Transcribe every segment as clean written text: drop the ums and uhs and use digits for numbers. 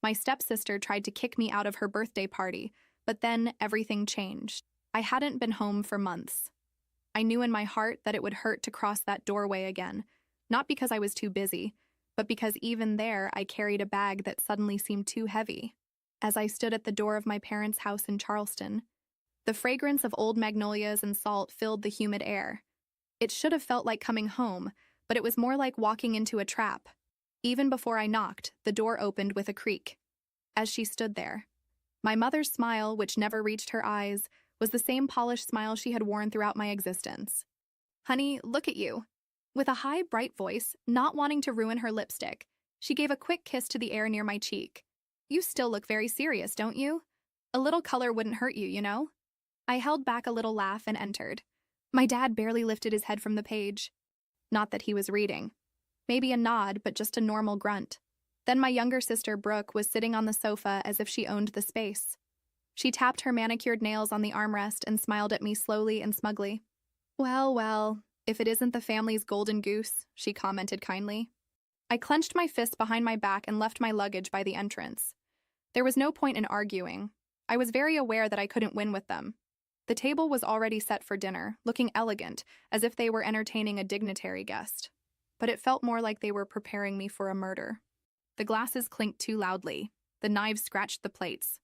My stepsister tried to kick me out of her birthday party, but then everything changed. I hadn't been home for months. I knew in my heart that it would hurt to cross that doorway again, not because I was too busy, but because even there I carried a bag that suddenly seemed too heavy. As I stood at the door of my parents' house in Charleston, the fragrance of old magnolias and salt filled the humid air. It should have felt like coming home, but it was more like walking into a trap. Even before I knocked, the door opened with a creak. As she stood there, my mother's smile, which never reached her eyes, was the same polished smile she had worn throughout my existence. "Honey, look at you." With a high, bright voice, not wanting to ruin her lipstick, she gave a quick kiss to the air near my cheek. "You still look very serious, don't you? A little color wouldn't hurt you, you know?" I held back a little laugh and entered. My dad barely lifted his head from the page. Not that he was reading. Maybe a nod, but just a normal grunt. Then my younger sister, Brooke, was sitting on the sofa as if she owned the space. She tapped her manicured nails on the armrest and smiled at me slowly and smugly. "Well, well, if it isn't the family's golden goose," she commented kindly. I clenched my fist behind my back and left my luggage by the entrance. There was no point in arguing. I was very aware that I couldn't win with them. The table was already set for dinner, looking elegant, as if they were entertaining a dignitary guest. But it felt more like they were preparing me for a murder. The glasses clinked too loudly. The knives scratched the plates.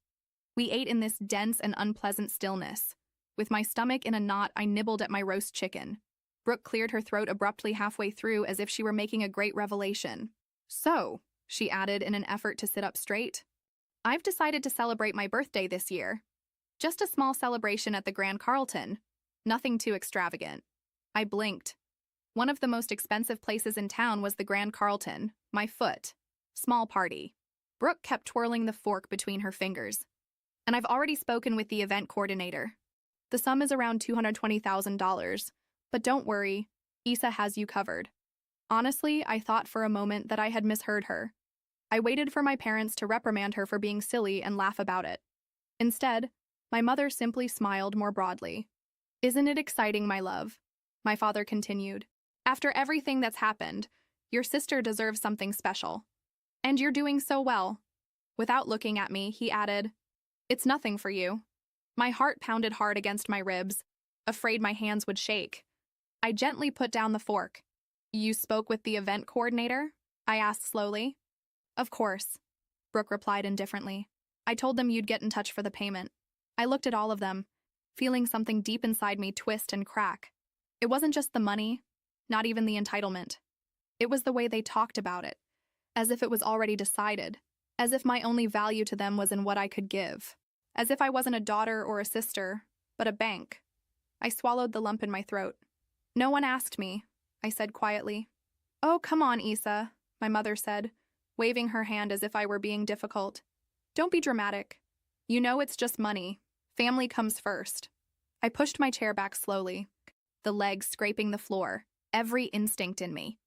We ate in this dense and unpleasant stillness. With my stomach in a knot, I nibbled at my roast chicken. Brooke cleared her throat abruptly halfway through as if she were making a great revelation. "So," she added in an effort to sit up straight, "I've decided to celebrate my birthday this year. Just a small celebration at the Grand Carlton. Nothing too extravagant." I blinked. One of the most expensive places in town was the Grand Carlton. My foot. Small party. Brooke kept twirling the fork between her fingers. "And I've already spoken with the event coordinator. The sum is around $220,000. But don't worry, Issa has you covered." Honestly, I thought for a moment that I had misheard her. I waited for my parents to reprimand her for being silly and laugh about it. Instead, my mother simply smiled more broadly. "Isn't it exciting, my love?" My father continued. "After everything that's happened, your sister deserves something special. And you're doing so well." Without looking at me, he added, "It's nothing for you." My heart pounded hard against my ribs, afraid my hands would shake. I gently put down the fork. "You spoke with the event coordinator?" I asked slowly. "Of course," Brooke replied indifferently. "I told them you'd get in touch for the payment." I looked at all of them, feeling something deep inside me twist and crack. It wasn't just the money, not even the entitlement. It was the way they talked about it, as if it was already decided, as if my only value to them was in what I could give, as if I wasn't a daughter or a sister, but a bank. I swallowed the lump in my throat. "No one asked me," I said quietly. "Oh, come on, Issa," my mother said, waving her hand as if I were being difficult. "Don't be dramatic. You know it's just money. Family comes first." I pushed my chair back slowly, the legs scraping the floor, every instinct in me.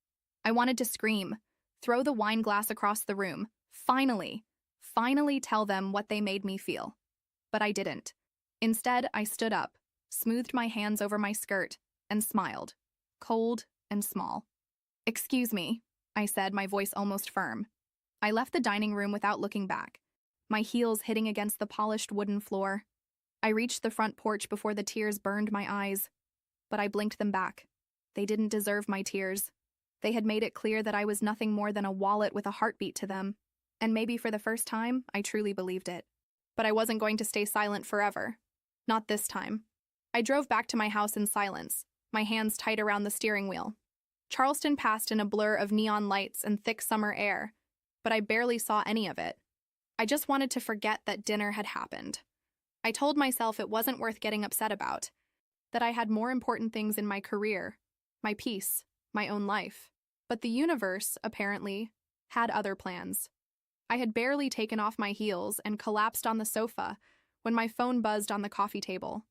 I wanted to scream, throw the wine glass across the room, finally tell them what they made me feel. But I didn't. Instead, I stood up, smoothed my hands over my skirt, and smiled, cold and small. "Excuse me," I said, my voice almost firm. I left the dining room without looking back, my heels hitting against the polished wooden floor. I reached the front porch before the tears burned my eyes, but I blinked them back. They didn't deserve my tears. They had made it clear that I was nothing more than a wallet with a heartbeat to them, and maybe for the first time, I truly believed it. But I wasn't going to stay silent forever. Not this time. I drove back to my house in silence, my hands tight around the steering wheel. Charleston passed in a blur of neon lights and thick summer air, but I barely saw any of it. I just wanted to forget that dinner had happened. I told myself it wasn't worth getting upset about, that I had more important things in my career, my peace, my own life. But the universe, apparently, had other plans. I had barely taken off my heels and collapsed on the sofa when my phone buzzed on the coffee table.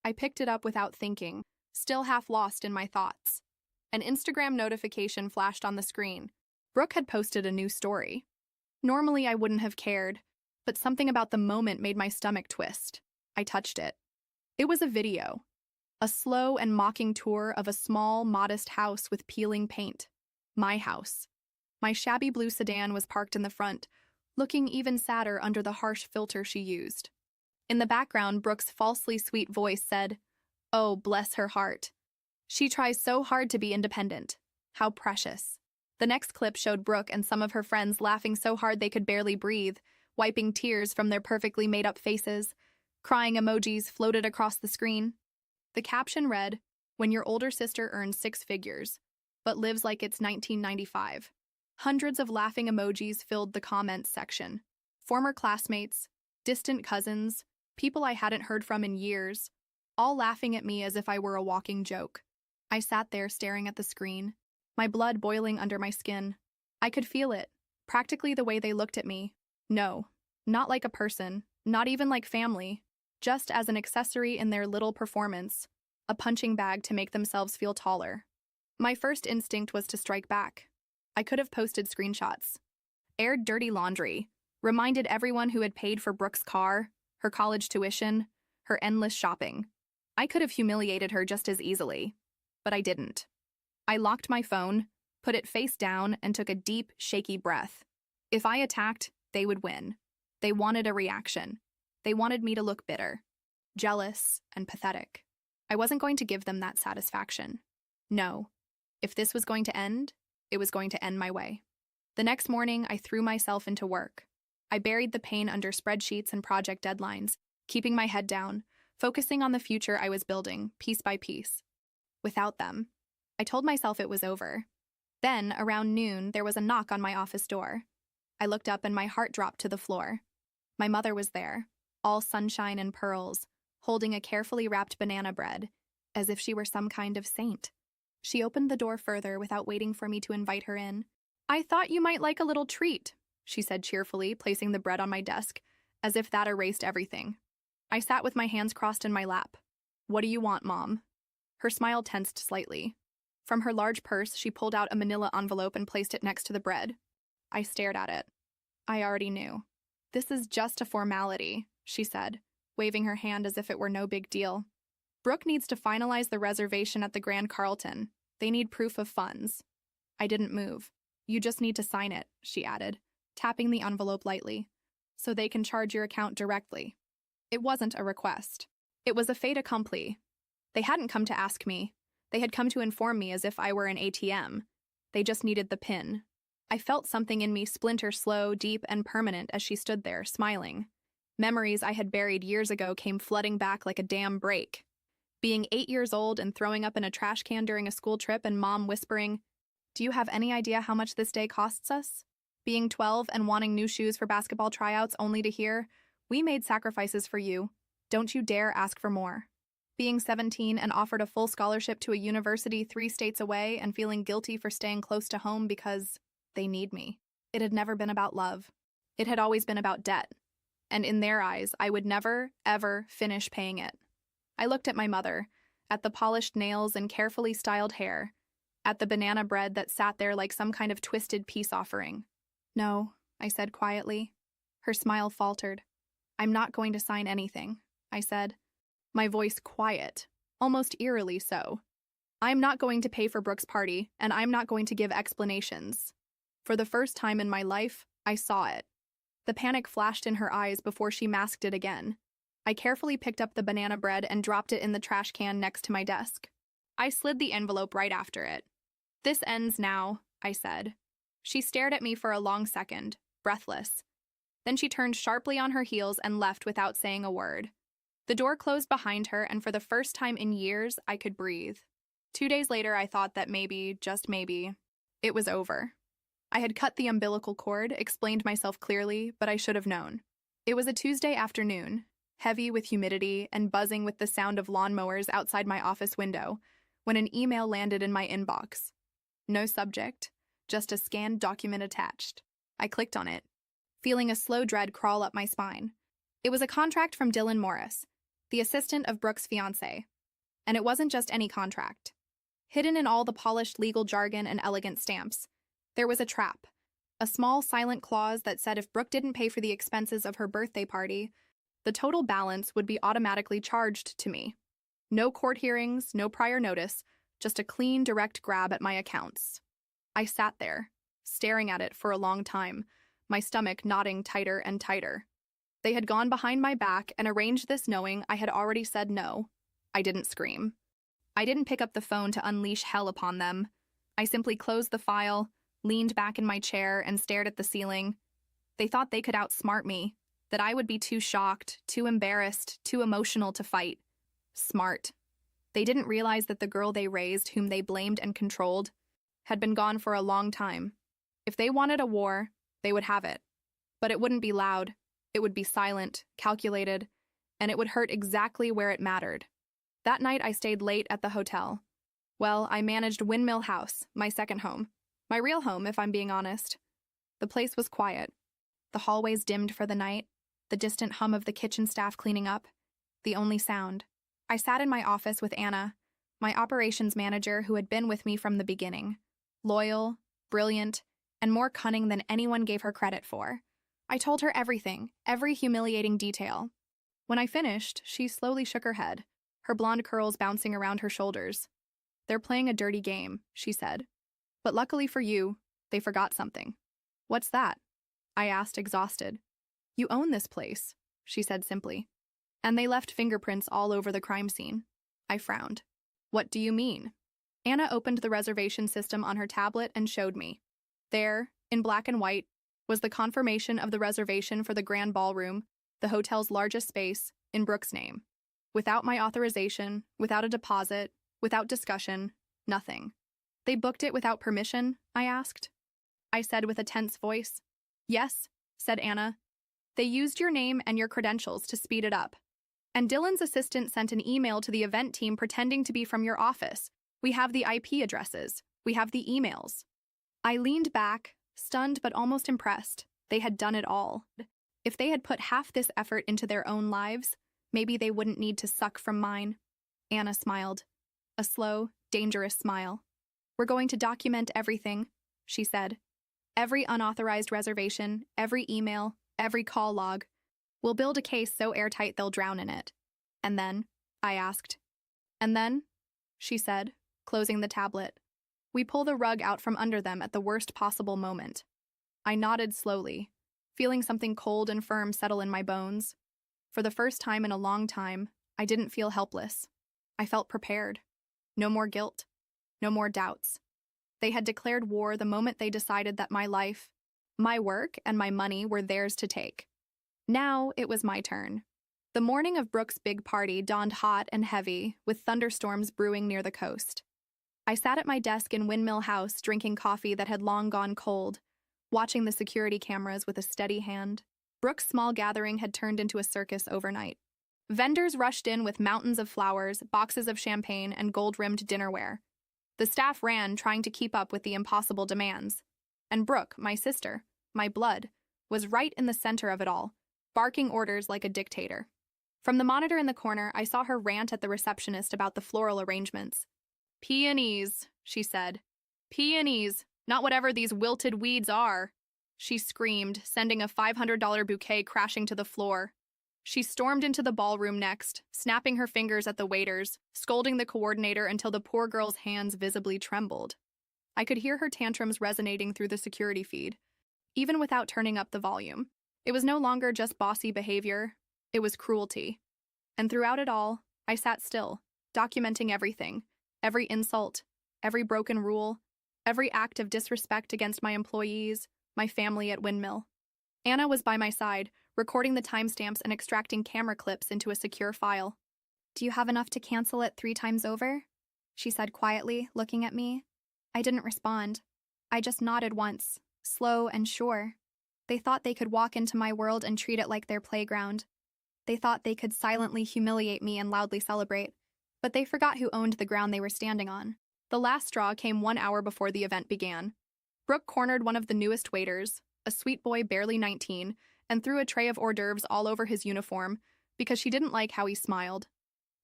I picked it up without thinking, still half lost in my thoughts. An Instagram notification flashed on the screen. Brooke had posted a new story. Normally I wouldn't have cared, but something about the moment made my stomach twist. I touched it. It was a video. A slow and mocking tour of a small, modest house with peeling paint. My house. My shabby blue sedan was parked in the front, looking even sadder under the harsh filter she used. In the background, Brooke's falsely sweet voice said, "Oh, bless her heart. She tries so hard to be independent. How precious." The next clip showed Brooke and some of her friends laughing so hard they could barely breathe, wiping tears from their perfectly made-up faces. Crying emojis floated across the screen. The caption read, "When your older sister earns 6 figures, but lives like it's 1995. Hundreds of laughing emojis filled the comments section. Former classmates, distant cousins, people I hadn't heard from in years, all laughing at me as if I were a walking joke. I sat there staring at the screen, my blood boiling under my skin. I could feel it, practically the way they looked at me. No, not like a person, not even like family, just as an accessory in their little performance, a punching bag to make themselves feel taller. My first instinct was to strike back. I could have posted screenshots, aired dirty laundry, reminded everyone who had paid for Brooke's car, her college tuition, her endless shopping. I could have humiliated her just as easily, but I didn't. I locked my phone, put it face down, and took a deep, shaky breath. If I attacked, they would win. They wanted a reaction. They wanted me to look bitter, jealous, and pathetic. I wasn't going to give them that satisfaction. No. If this was going to end, it was going to end my way. The next morning, I threw myself into work. I buried the pain under spreadsheets and project deadlines, keeping my head down, focusing on the future I was building, piece by piece. Without them, I told myself it was over. Then, around noon, there was a knock on my office door. I looked up and my heart dropped to the floor. My mother was there, all sunshine and pearls, holding a carefully wrapped banana bread, as if she were some kind of saint. She opened the door further without waiting for me to invite her in. "I thought you might like a little treat," she said cheerfully, placing the bread on my desk, as if that erased everything. I sat with my hands crossed in my lap. "What do you want, Mom?" Her smile tensed slightly. From her large purse, she pulled out a manila envelope and placed it next to the bread. I stared at it. I already knew. "This is just a formality," she said, waving her hand as if it were no big deal. "Brooke needs to finalize the reservation at the Grand Carlton. They need proof of funds." I didn't move. "You just need to sign it," she added, tapping the envelope lightly, "so they can charge your account directly." It wasn't a request. It was a fait accompli. They hadn't come to ask me. They had come to inform me as if I were an ATM. They just needed the PIN. I felt something in me splinter slow, deep, and permanent as she stood there, smiling. Memories I had buried years ago came flooding back like a dam break. Being 8 years old and throwing up in a trash can during a school trip and Mom whispering, "Do you have any idea how much this day costs us?" Being 12 and wanting new shoes for basketball tryouts only to hear, "We made sacrifices for you. Don't you dare ask for more." Being 17 and offered a full scholarship to a university 3 states away and feeling guilty for staying close to home because they need me. It had never been about love. It had always been about debt. And in their eyes, I would never, ever finish paying it. I looked at my mother, at the polished nails and carefully styled hair, at the banana bread that sat there like some kind of twisted peace offering. "No," I said quietly. Her smile faltered. "I'm not going to sign anything," I said, my voice quiet, almost eerily so. "I'm not going to pay for Brooke's party, and I'm not going to give explanations." For the first time in my life, I saw it. The panic flashed in her eyes before she masked it again. I carefully picked up the banana bread and dropped it in the trash can next to my desk. I slid the envelope right after it. "This ends now," I said. She stared at me for a long second, breathless. Then she turned sharply on her heels and left without saying a word. The door closed behind her, and for the first time in years, I could breathe. 2 days later, I thought that maybe, just maybe, it was over. I had cut the umbilical cord, explained myself clearly, but I should have known. It was a Tuesday afternoon, heavy with humidity and buzzing with the sound of lawnmowers outside my office window, when an email landed in my inbox. No subject, just a scanned document attached. I clicked on it, feeling a slow dread crawl up my spine. It was a contract from Dylan Morris, the assistant of Brooke's fiancé. And it wasn't just any contract. Hidden in all the polished legal jargon and elegant stamps, there was a trap, a small silent clause that said if Brooke didn't pay for the expenses of her birthday party, the total balance would be automatically charged to me. No court hearings, no prior notice, just a clean, direct grab at my accounts. I sat there, staring at it for a long time, my stomach knotting tighter and tighter. They had gone behind my back and arranged this knowing I had already said no. I didn't scream. I didn't pick up the phone to unleash hell upon them. I simply closed the file, leaned back in my chair, and stared at the ceiling. They thought they could outsmart me, that I would be too shocked, too embarrassed, too emotional to fight. Smart. They didn't realize that the girl they raised, whom they blamed and controlled, had been gone for a long time. If they wanted a war, they would have it. But it wouldn't be loud. It would be silent, calculated, and it would hurt exactly where it mattered. That night I stayed late at the hotel. Well, I managed Windmill House, my second home. My real home, if I'm being honest. The place was quiet. The hallways dimmed for the night, the distant hum of the kitchen staff cleaning up, the only sound. I sat in my office with Anna, my operations manager who had been with me from the beginning. Loyal, brilliant, and more cunning than anyone gave her credit for. I told her everything, every humiliating detail. When I finished, she slowly shook her head, her blonde curls bouncing around her shoulders. "They're playing a dirty game," she said. "But luckily for you, they forgot something." "What's that?" I asked, exhausted. "You own this place," she said simply. "And they left fingerprints all over the crime scene." I frowned. "What do you mean?" Anna opened the reservation system on her tablet and showed me. There, in black and white, was the confirmation of the reservation for the Grand Ballroom, the hotel's largest space, in Brooke's name. Without my authorization, without a deposit, without discussion, nothing. "They booked it without permission?" I asked. I said with a tense voice. "Yes," said Anna. "They used your name and your credentials to speed it up. And Dylan's assistant sent an email to the event team pretending to be from your office. We have the IP addresses. We have the emails." I leaned back, stunned but almost impressed. They had done it all. If they had put half this effort into their own lives, maybe they wouldn't need to suck from mine. Anna smiled. A slow, dangerous smile. "We're going to document everything," she said. "Every unauthorized reservation, every email, every call log. We'll build a case so airtight they'll drown in it." "And then?" I asked. "And then?" she said, closing the tablet. "We pull the rug out from under them at the worst possible moment." I nodded slowly, feeling something cold and firm settle in my bones. For the first time in a long time, I didn't feel helpless. I felt prepared. No more guilt. No more doubts. They had declared war the moment they decided that my life, my work, and my money were theirs to take. Now it was my turn. The morning of Brooke's big party dawned hot and heavy, with thunderstorms brewing near the coast. I sat at my desk in Windmill House drinking coffee that had long gone cold, watching the security cameras with a steady hand. Brooke's small gathering had turned into a circus overnight. Vendors rushed in with mountains of flowers, boxes of champagne, and gold-rimmed dinnerware. The staff ran, trying to keep up with the impossible demands. And Brooke, my sister, my blood, was right in the center of it all, barking orders like a dictator. From the monitor in the corner, I saw her rant at the receptionist about the floral arrangements. "Peonies," she said. "Peonies, not whatever these wilted weeds are," she screamed, sending a $500 bouquet crashing to the floor. She stormed into the ballroom next, snapping her fingers at the waiters, scolding the coordinator until the poor girl's hands visibly trembled. I could hear her tantrums resonating through the security feed, even without turning up the volume. It was no longer just bossy behavior, it was cruelty. And throughout it all, I sat still, documenting everything, every insult, every broken rule, every act of disrespect against my employees, my family at Windmill. Anna was by my side, recording the timestamps and extracting camera clips into a secure file. "Do you have enough to cancel it 3 times over?" she said quietly, looking at me. I didn't respond. I just nodded once, slow and sure. They thought they could walk into my world and treat it like their playground. They thought they could silently humiliate me and loudly celebrate. But they forgot who owned the ground they were standing on. The last straw came 1 hour before the event began. Brooke cornered one of the newest waiters, a sweet boy barely 19, and threw a tray of hors d'oeuvres all over his uniform because she didn't like how he smiled.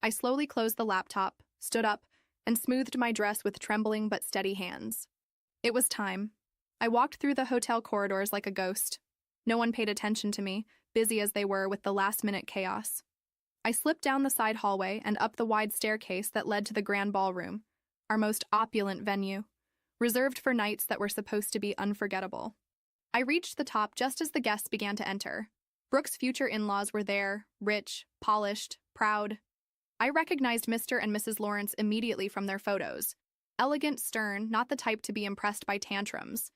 I slowly closed the laptop, stood up, and smoothed my dress with trembling but steady hands. It was time. I walked through the hotel corridors like a ghost. No one paid attention to me, busy as they were with the last-minute chaos. I slipped down the side hallway and up the wide staircase that led to the Grand Ballroom, our most opulent venue, reserved for nights that were supposed to be unforgettable. I reached the top just as the guests began to enter. Brooke's future in-laws were there, rich, polished, proud. I recognized Mr. and Mrs. Lawrence immediately from their photos. Elegant, stern, not the type to be impressed by tantrums.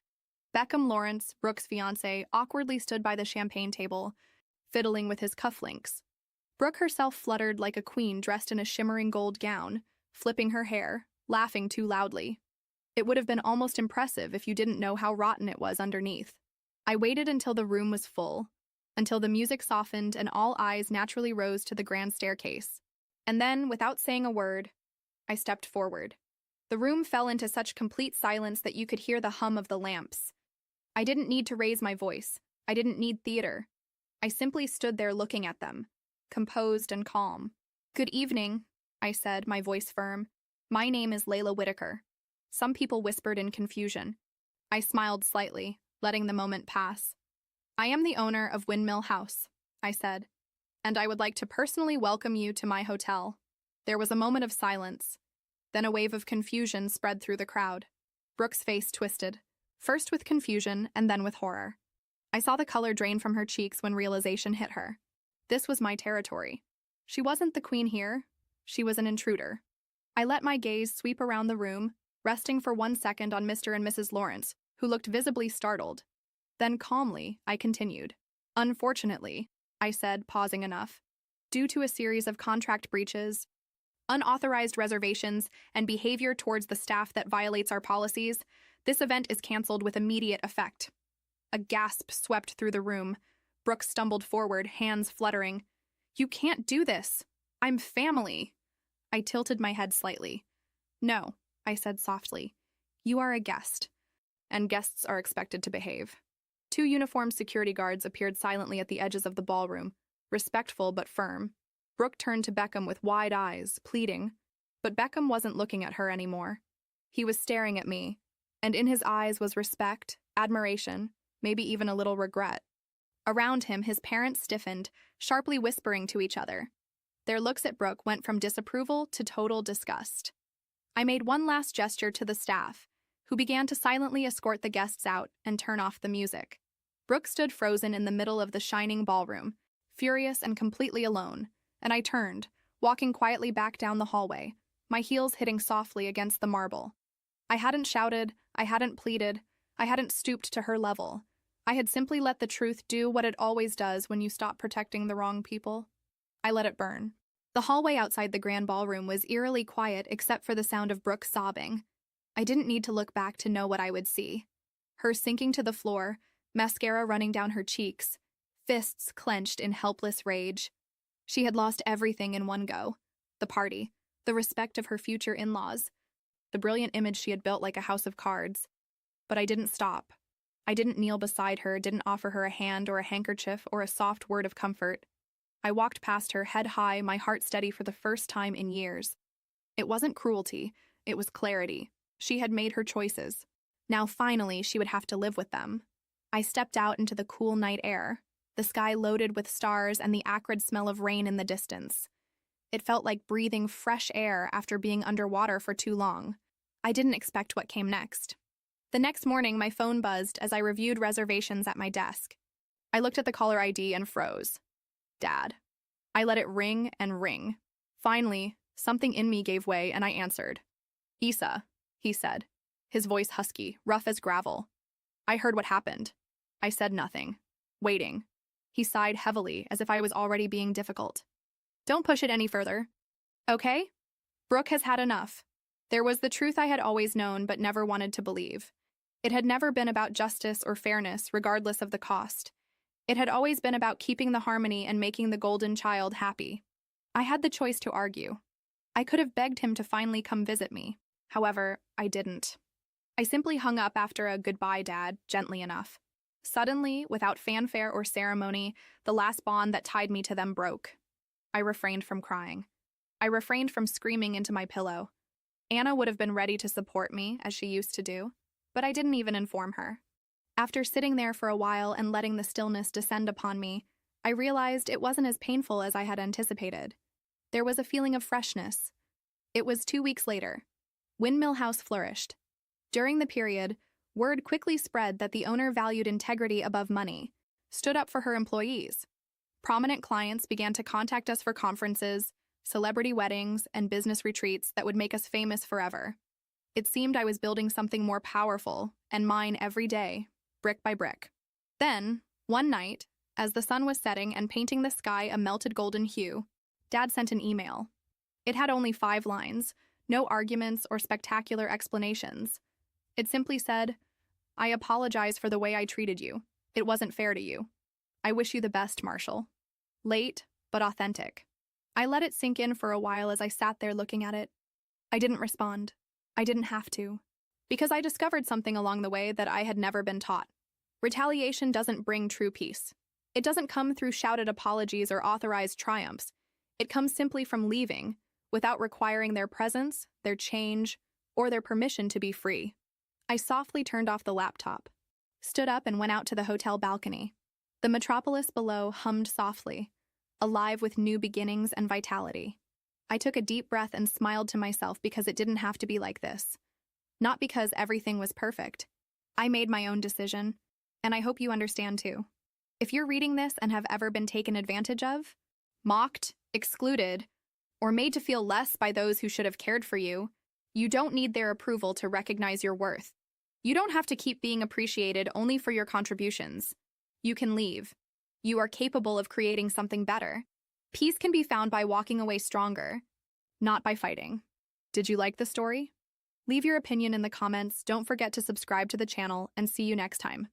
Beckham Lawrence, Brooke's fiancé, awkwardly stood by the champagne table, fiddling with his cufflinks. Brooke herself fluttered like a queen dressed in a shimmering gold gown, flipping her hair, laughing too loudly. It would have been almost impressive if you didn't know how rotten it was underneath. I waited until the room was full, until the music softened and all eyes naturally rose to the grand staircase. And then, without saying a word, I stepped forward. The room fell into such complete silence that you could hear the hum of the lamps. I didn't need to raise my voice. I didn't need theater. I simply stood there looking at them, composed and calm. "Good evening," I said, my voice firm. "My name is Layla Whitaker." Some people whispered in confusion. I smiled slightly, letting the moment pass. "I am the owner of Windmill House," I said, "and I would like to personally welcome you to my hotel." There was a moment of silence. Then a wave of confusion spread through the crowd. Brooke's face twisted, first with confusion and then with horror. I saw the color drain from her cheeks when realization hit her. This was my territory. She wasn't the queen here. She was an intruder. I let my gaze sweep around the room, resting for 1 second on Mr. and Mrs. Lawrence, who looked visibly startled. Then calmly, I continued. "Unfortunately," I said, pausing enough, "due to a series of contract breaches, unauthorized reservations, and behavior towards the staff that violates our policies, this event is canceled with immediate effect." A gasp swept through the room. Brooke stumbled forward, hands fluttering. "You can't do this. I'm family." I tilted my head slightly. "No," I said softly. "You are a guest, and guests are expected to behave." 2 uniformed security guards appeared silently at the edges of the ballroom, respectful but firm. Brooke turned to Beckham with wide eyes, pleading, but Beckham wasn't looking at her anymore. He was staring at me, and in his eyes was respect, admiration, maybe even a little regret. Around him, his parents stiffened, sharply whispering to each other. Their looks at Brooke went from disapproval to total disgust. I made one last gesture to the staff, who began to silently escort the guests out and turn off the music. Brooke stood frozen in the middle of the shining ballroom, furious and completely alone, and I turned, walking quietly back down the hallway, my heels hitting softly against the marble. I hadn't shouted, I hadn't pleaded, I hadn't stooped to her level. I had simply let the truth do what it always does when you stop protecting the wrong people. I let it burn. The hallway outside the grand ballroom was eerily quiet except for the sound of Brooke sobbing. I didn't need to look back to know what I would see. Her sinking to the floor, mascara running down her cheeks, fists clenched in helpless rage. She had lost everything in one go. The party, the respect of her future in-laws, the brilliant image she had built like a house of cards. But I didn't stop. I didn't kneel beside her, didn't offer her a hand or a handkerchief or a soft word of comfort. I walked past her, head high, my heart steady for the first time in years. It wasn't cruelty, it was clarity. She had made her choices. Now finally she would have to live with them. I stepped out into the cool night air, the sky loaded with stars and the acrid smell of rain in the distance. It felt like breathing fresh air after being underwater for too long. I didn't expect what came next. The next morning, my phone buzzed as I reviewed reservations at my desk. I looked at the caller ID and froze. Dad. I let it ring and ring. Finally, something in me gave way and I answered. "Isa," he said, his voice husky, rough as gravel. I heard what happened. I said nothing, waiting. He sighed heavily, as if I was already being difficult. "Don't push it any further. Okay? Brooke has had enough." There was the truth I had always known but never wanted to believe. It had never been about justice or fairness, regardless of the cost. It had always been about keeping the harmony and making the golden child happy. I had the choice to argue. I could have begged him to finally come visit me. However, I didn't. I simply hung up after a "goodbye, Dad," gently enough. Suddenly, without fanfare or ceremony, the last bond that tied me to them broke. I refrained from crying. I refrained from screaming into my pillow. Anna would have been ready to support me, as she used to do, but I didn't even inform her. After sitting there for a while and letting the stillness descend upon me, I realized it wasn't as painful as I had anticipated. There was a feeling of freshness. It was 2 weeks later. Windmill House flourished. During the period, Word quickly spread that the owner valued integrity above money, stood up for her employees. Prominent clients began to contact us for conferences, celebrity weddings, and business retreats that would make us famous forever. It seemed I was building something more powerful, and mine every day, brick by brick. Then, one night, as the sun was setting and painting the sky a melted golden hue, Dad sent an email. It had only 5 lines, no arguments or spectacular explanations. It simply said, "I apologize for the way I treated you. It wasn't fair to you. I wish you the best, Marshall." Late, but authentic. I let it sink in for a while as I sat there looking at it. I didn't respond. I didn't have to. Because I discovered something along the way that I had never been taught. Retaliation doesn't bring true peace. It doesn't come through shouted apologies or authorized triumphs. It comes simply from leaving, without requiring their presence, their change, or their permission to be free. I softly turned off the laptop, stood up and went out to the hotel balcony. The metropolis below hummed softly, alive with new beginnings and vitality. I took a deep breath and smiled to myself because it didn't have to be like this. Not because everything was perfect. I made my own decision, and I hope you understand too. If you're reading this and have ever been taken advantage of, mocked, excluded, or made to feel less by those who should have cared for you, you don't need their approval to recognize your worth. You don't have to keep being appreciated only for your contributions. You can leave. You are capable of creating something better. Peace can be found by walking away stronger, not by fighting. Did you like the story? Leave your opinion in the comments, don't forget to subscribe to the channel, and see you next time.